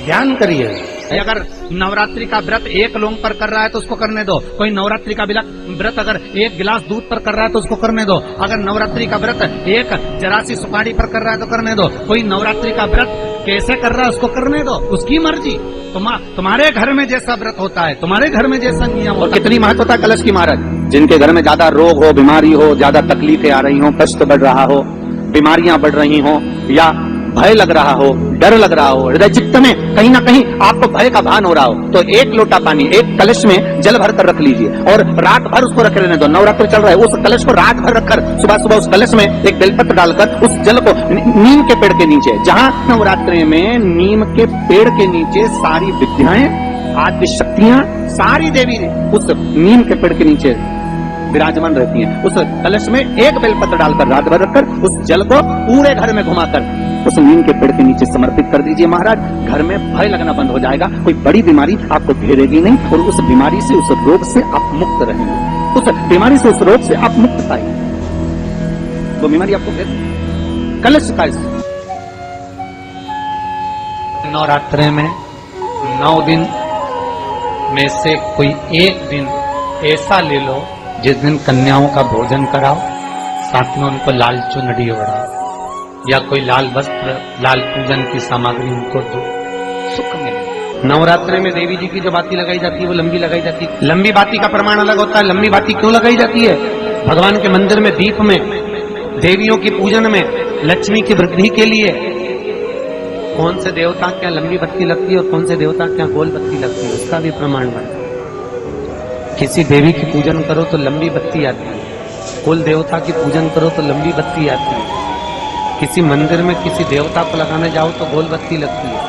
ध्यान करिए। अगर नवरात्रि का व्रत एक लौंग पर कर रहा है तो उसको करने दो। कोई नवरात्रि का व्रत अगर एक गिलास दूध पर कर रहा है तो उसको करने दो। अगर नवरात्रि का व्रत एक जरासी सुपारी पर कर रहा है तो करने दो। कोई नवरात्रि का व्रत कैसे कर रहा है उसको करने दो, उसकी मर्जी। तुम्हारे घर में जैसा व्रत होता है, तुम्हारे घर में जैसा नियम होता है। कितनी महत्वता कलश की महाराज। जिनके घर में ज्यादा रोग हो, बीमारी हो, ज्यादा तकलीफें आ रही हो, कष्ट बढ़ रहा हो, बीमारियां बढ़ रही हो, या भय लग रहा हो, डर लग रहा हो, हृदय चित्त में कहीं ना कहीं आपको भय का भान हो रहा हो, तो एक लोटा पानी एक कलश में जल भर कर रख लीजिए और रात भर उसको रखे रहने दो। नवरात्र चल रहा है, उस कलश को रात भर रखकर सुबह सुबह उस कलश में एक बेलपत्र डालकर उस जल को नीम के पेड़ के नीचे, जहां नवरात्रि में नीम के पेड़ के नीचे सारी विद्याएं, आदि शक्तियां, सारी देवी उस नीम के पेड़ के नीचे विराजमान रहती हैं। उस कलश में एक बेलपत्र डालकर रात भर रखकर उस जल को पूरे घर में घुमाकर उस नीम के पेड़ के नीचे समर्पित कर दीजिए महाराज। घर में भय लगना बंद हो जाएगा, कोई बड़ी बीमारी आपको घेरेगी नहीं और उस बीमारी से, उस रोग से आप मुक्त रहेंगे। उस बीमारी से, उस रोग से आप मुक्त पाएंगे। वो बीमारी आपको घेर कलश का। नवरात्रि में 9 दिन में से कोई एक दिन ऐसा ले लो जिस दिन कन्याओं का भोजन कराओ, साथ में उनको लाल चुनरी ओढ़ाओ या कोई लाल वस्त्र, लाल पूजन की सामग्री उनको दो, सुख मिले। नवरात्रि में देवी जी की जो बाती लगाई जाती है वो लंबी लगाई जाती है। लंबी बाती का प्रमाण अलग होता है। लंबी बाती क्यों लगाई जाती है? भगवान के मंदिर में दीप में, देवियों की पूजन में, लक्ष्मी की वृद्धि के लिए। कौन से देवता क्या लंबी बत्ती लगती है और कौन से देवता क्या गोल बत्ती लगती है, उसका भी प्रमाण बनता है। किसी देवी की पूजन करो तो लंबी बत्ती आती है, कुल देवता की पूजन करो तो लंबी बत्ती आती है। किसी मंदिर में किसी देवता को लगाने जाओ तो गोल बत्ती लगती है,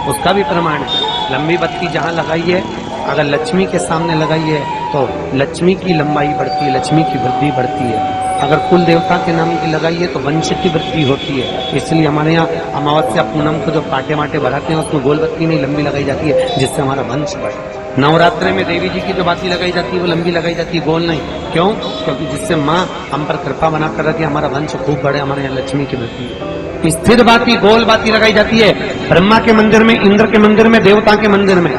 उसका भी प्रमाण है। लंबी बत्ती जहां लगाई है, अगर लक्ष्मी के सामने लगाई है तो लक्ष्मी की लंबाई बढ़ती है, लक्ष्मी की वृद्धि बढ़ती है। अगर कुल देवता के नाम की लगाई है तो वंश की वृद्धि होती है। इसलिए हमारे यहाँ अमावस्या पूनम को जो पाटे माटे बढ़ाते हैं उसमें गोल बत्ती नहीं लंबी लगाई जाती है, जिससे हमारा वंश बढ़े। नवरात्रि में देवी जी की जो बाती लगाई जाती है वो लंबी लगाई जाती है, गोल नहीं। क्यों? क्योंकि जिससे माँ हम पर कृपा बना कर रखी, हमारा वंश खूब बढ़े, हमारे यहाँ लक्ष्मी की वृद्धि। स्थिर बाती, गोल बाती लगाई जाती है ब्रह्मा के मंदिर में, इंद्र के मंदिर में, देवता के मंदिर में।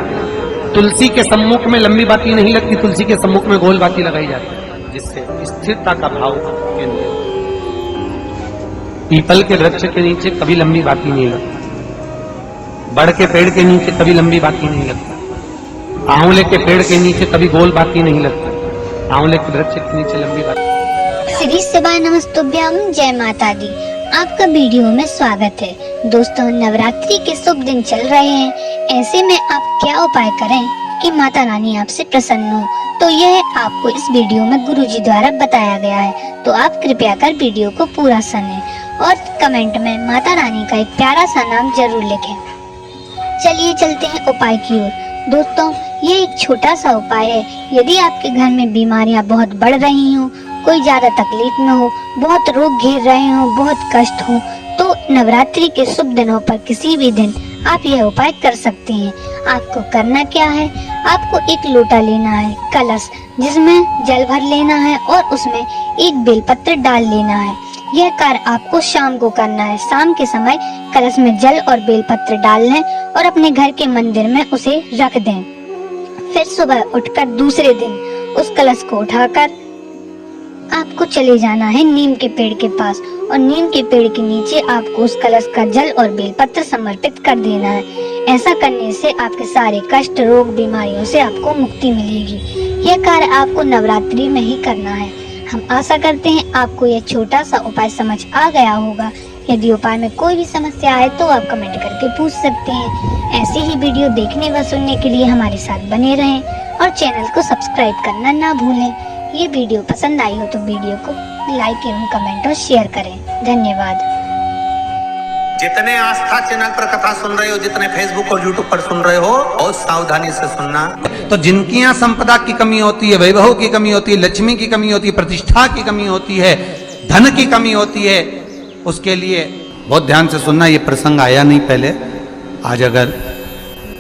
तुलसी के सम्मुख में लंबी बाती नहीं लगती, तुलसी के सम्मुख में गोल बाती लगाई जाती है, जिससे स्थिरता का भाव केंद्रित। पीपल के वृक्ष के नीचे कभी लंबी बाती नहीं लगती, बड़ के पेड़ के नीचे कभी लंबी बाती नहीं लगती, आंवले के पेड़ के नीचे कभी गोल बाती नहीं लगती, आंवले के वृक्ष के नीचे लंबी बाती। श्री सभा नमस्तुभ्यम, जय माता दी। आपका वीडियो में स्वागत है। दोस्तों, नवरात्रि के शुभ दिन चल रहे हैं, ऐसे में आप क्या उपाय करें कि माता रानी आपसे प्रसन्न हो, तो यह आपको इस वीडियो में गुरुजी द्वारा बताया गया है। तो आप कृपया कर वीडियो को पूरा सुनें और कमेंट में माता रानी का एक प्यारा सा नाम जरूर लिखें। चलिए चलते हैं उपाय की ओर। दोस्तों, ये एक छोटा सा उपाय है। यदि आपके घर में बीमारियां बहुत बढ़ रही हो, कोई ज्यादा तकलीफ में हो, बहुत रोग घेर रहे हो, बहुत कष्ट हो, तो नवरात्रि के शुभ दिनों पर किसी भी दिन आप यह उपाय कर सकते हैं। आपको करना क्या है? आपको एक लोटा लेना है, कलश जिसमें जल भर लेना है और उसमें एक बेलपत्र डाल लेना है। यह कार्य आपको शाम को करना है। शाम के समय कलश में जल और बेलपत्र डाल लें और अपने घर के मंदिर में उसे रख दें। फिर सुबह उठकर दूसरे दिन उस कलश को उठाकर आपको चले जाना है नीम के पेड़ के पास और नीम के पेड़ के नीचे आपको उस कलश का जल और बेलपत्र समर्पित कर देना है। ऐसा करने से आपके सारे कष्ट, रोग, बीमारियों से आपको मुक्ति मिलेगी। यह कार्य आपको नवरात्रि में ही करना है। हम आशा करते हैं आपको यह छोटा सा उपाय समझ आ गया होगा। यदि उपाय में कोई भी समस्या आए तो आप कमेंट करके पूछ सकते हैं। ऐसी ही वीडियो देखने व सुनने के लिए हमारे साथ बने रहें और चैनल को सब्सक्राइब करना ना भूलें। ये वीडियो पसंद आई हो तो वीडियो को लाइक एवं कमेंट और शेयर करें। धन्यवाद। जितने आस्था चैनल पर कथा सुन रहे हो, जितने फेसबुक और यूट्यूब पर सुन रहे हो, बहुत सावधानी से सुनना। तो जिनकी यहाँ संपदा की कमी होती है, वैभव की कमी होती है, लक्ष्मी की कमी होती है, प्रतिष्ठा की कमी होती है, धन की कमी होती है, उसके लिए बहुत ध्यान से सुनना। ये प्रसंग आया नहीं पहले, आज अगर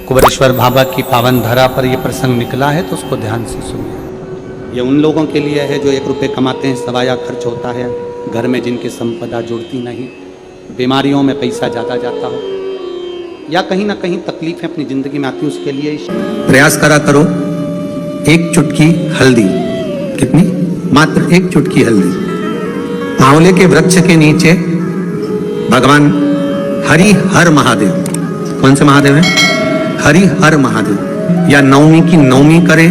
कुबेरेश्वर बाबा की पावन धरा पर यह प्रसंग निकला है तो उसको ध्यान से सुनिए। ये उन लोगों के लिए है जो 1 रुपये कमाते हैं, सवाया खर्च होता है, घर में जिनकी संपदा जुड़ती नहीं, बीमारियों में पैसा ज़्यादा जाता हो, या कहीं ना कहीं तकलीफें अपनी जिंदगी में आती है, उसके लिए प्रयास करा करो। एक चुटकी हल्दी, कितनी? मात्र एक चुटकी हल्दी। आंवले के वृक्ष के नीचे भगवान हरि हर महादेव, कौन से महादेव हैं? हरि हर महादेव। या नवमी की नवमी करें,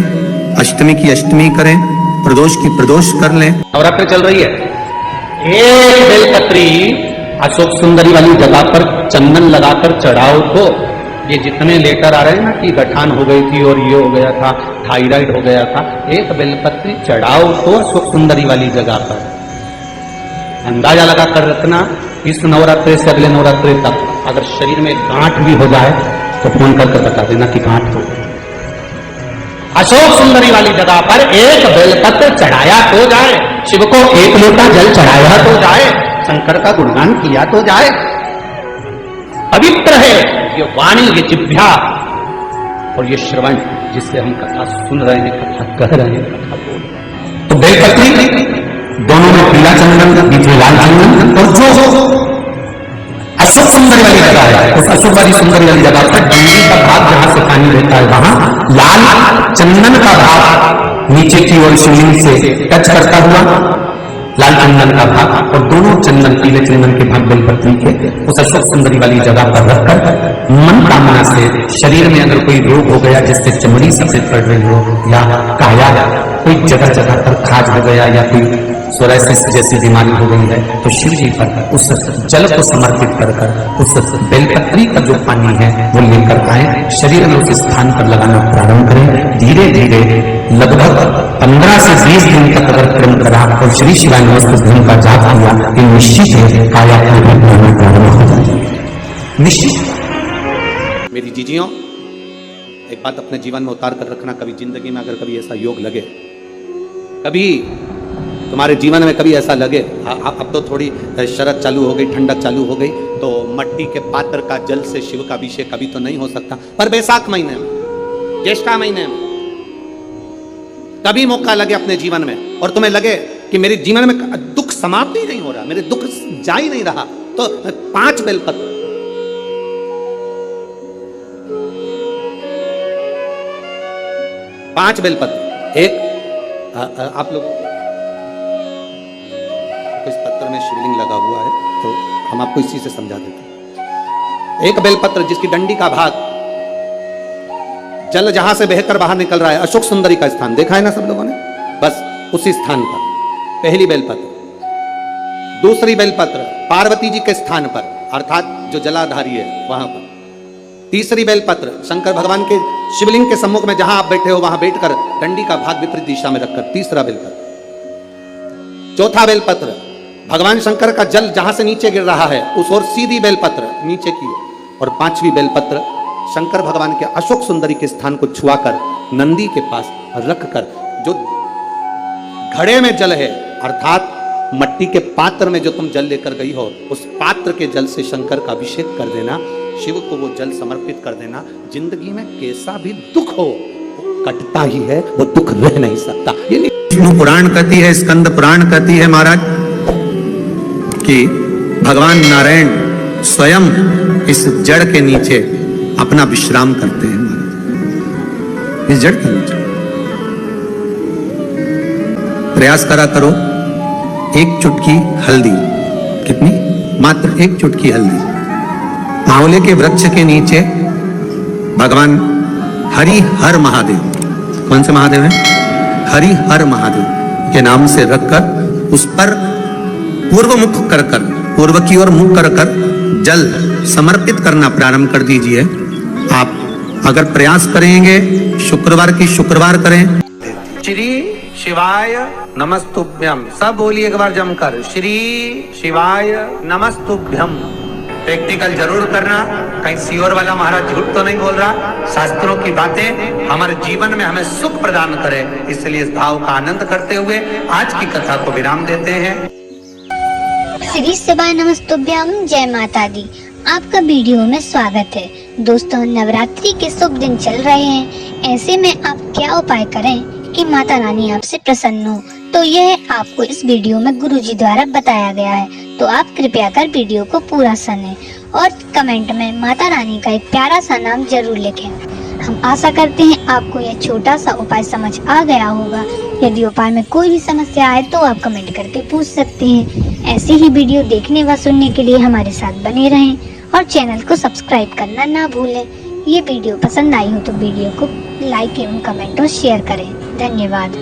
अष्टमी की अष्टमी करें, प्रदोष की प्रदोष कर लें। नवरात्र चल रही है, एक बेलपत्री अशोक सुंदरी वाली जगह पर चंदन लगाकर चढ़ाओ तो ये जितने लेटर आ रहे हैं ना कि गठान हो गई थी और ये हो गया था, थायराइड हो गया था, एक बेलपत्री चढ़ाओ तो अशोक सुंदरी वाली जगह पर। अंदाजा लगा कर रखना, इस नवरात्रे से अगले नवरात्रे तक अगर शरीर में गांठ भी हो जाए तो फोन करके बता देना कि गांठ हो गई। अशोक सुंदरी वाली जगह पर एक बेलपत्र चढ़ाया तो जाए, शिव को एक लोटा जल चढ़ाया तो जाए, शंकर का गुणगान किया तो जाए। पवित्र है ये वाणी, ये जिह्वा और ये श्रवण, जिससे हम कथा सुन रहे हैं, कथा कह रहे हैं, कथा बोल रहे हैं। तो बेलपत्री दोनों में पीला चंदन, बीच में लाल चंदन, और जो अशोक सुंदरी वाली जगह है उस अशोक वाली सुंदरी वाली जगह पर डंडी का भाग जहां से पानी रहता है वहां लाल चंदन का भाग नीचे की ओर शिवलिंग से टच करता हुआ लाल चंदन का भाग और दोनों चंदन पीले चंदन के भाग बेलपत्री के उस अशोक सुंदरी वाली जगह पर रखकर मन कामना से शरीर में अगर कोई रोग हो गया जिससे चमड़ी सफेद पड़ रही हो या काया कोई जगह जगह पर खाज हो गया या कोई सोराइसिस जैसी बीमारी हो गई है तो शिव जी पर उस जल को समर्पित कर उस बेलपत्री का जो पानी है वो लेकर आए, शरीर में उस स्थान पर लगाना प्रारंभ करें। धीरे धीरे लगभग 15 से 20 दिन तक अगर क्रम करा और श्री शिवाय नमस्तुभ्यं का जाप किया कि निश्चित है काया प्रारंभ हो जाएगी, निश्चित। मेरी जीजियों, एक बात अपने जीवन में उतार कर रखना, कभी जिंदगी में अगर कभी ऐसा योग लगे, कभी तुम्हारे जीवन में कभी ऐसा लगे, अब तो थोड़ी शरद चालू हो गई, ठंडक चालू हो गई, तो मट्टी के पात्र का जल से शिव का अभिषेक कभी तो नहीं हो सकता, पर बैसाख महीने में, ज्येष्ठा महीने में कभी मौका लगे अपने जीवन में और तुम्हें लगे कि मेरे जीवन में दुख समाप्त ही नहीं हो रहा, मेरे दुख जा ही नहीं रहा, तो 5 बेलपत्र, 5 बेलपत्र, एक आप लोगों इस पत्र में शिवलिंग लगा हुआ है तो हम आपको इसी से समझा देते हैं। एक बेलपत्र जिसकी डंडी का भाग जल जहां से बहकर बाहर निकल रहा है, अशोक सुंदरी का स्थान देखा है ना सब लोगों ने, बस उसी स्थान पर पहली बेलपत्र। दूसरी बेलपत्र पार्वती जी के स्थान पर अर्थात जो जलाधारी है वहां पर। तीसरी बेलपत्र शंकर भगवान के शिवलिंग के सम्मुख में जहां आप बैठे हो वहां बैठकर डंडी का भाग विपरीत दिशा में रखकर, तीसरा बेलपत्र। चौथा बेलपत्र भगवान शंकर का जल जहां से नीचे गिर रहा है उस ओर सीधी बेलपत्र नीचे की ओर। और 5वीं बेलपत्र शंकर भगवान के अशोक सुंदरी के स्थान को छुआकर नंदी के पास रखकर, जो घड़े में जल है अर्थात मट्टी के पात्र में जो तुम जल लेकर गई हो उस पात्र के जल से शंकर का अभिषेक कर देना, शिव को वो जल समर्पित कर देना। जिंदगी में कैसा भी दुख हो वो कटता ही है, वो दुख रह नहीं सकता। ये विष्णु पुराण कहती है, स्कंद पुराण कहती है महाराज कि भगवान नारायण स्वयं इस जड़ के नीचे अपना विश्राम करते हैं महाराज, इस जड़ के नीचे। प्रयास करा करो, एक चुटकी हल्दी, कितनी? मात्र एक चुटकी हल्दी। आंवले के वृक्ष के नीचे भगवान हरि हर महादेव, कौन से महादेव हैं? हरि हर महादेव के नाम से रखकर उस पर पूर्व मुख कर पूर्व की ओर मुख कर जल समर्पित करना प्रारंभ कर दीजिए। आप अगर प्रयास करेंगे शुक्रवार की शुक्रवार करें। श्री शिवाय नमस्तुभ्यम, सब बोलिए एक बार जमकर, श्री शिवाय नमस्तुभ्यम। प्रैक्टिकल जरूर करना, कहीं सियोर वाला महाराज झूठ तो नहीं बोल रहा। शास्त्रों की बातें हमारे जीवन में हमें सुख प्रदान करे, इसलिए इस भाव का आनंद करते हुए आज की कथा को विराम देते हैं। श्री शिवाय नमस्तुभ्यम, जय माता दी। आपका वीडियो में स्वागत है। दोस्तों, नवरात्रि के शुभ दिन चल रहे हैं, ऐसे में आप क्या उपाय करें कि माता रानी आपसे प्रसन्न हो, तो यह आपको इस वीडियो में गुरुजी द्वारा बताया गया है। तो आप कृपया कर वीडियो को पूरा सुनें और कमेंट में माता रानी का एक प्यारा सा नाम जरूर लिखें। हम आशा करते हैं आपको यह छोटा सा उपाय समझ आ गया होगा। यदि उपाय में कोई भी समस्या आए तो आप कमेंट करके पूछ सकते हैं। ऐसे ही वीडियो देखने व सुनने के लिए हमारे साथ बने रहें और चैनल को सब्सक्राइब करना ना भूलें। ये वीडियो पसंद आई हो तो वीडियो को लाइक एवं कमेंट और शेयर करें। धन्यवाद।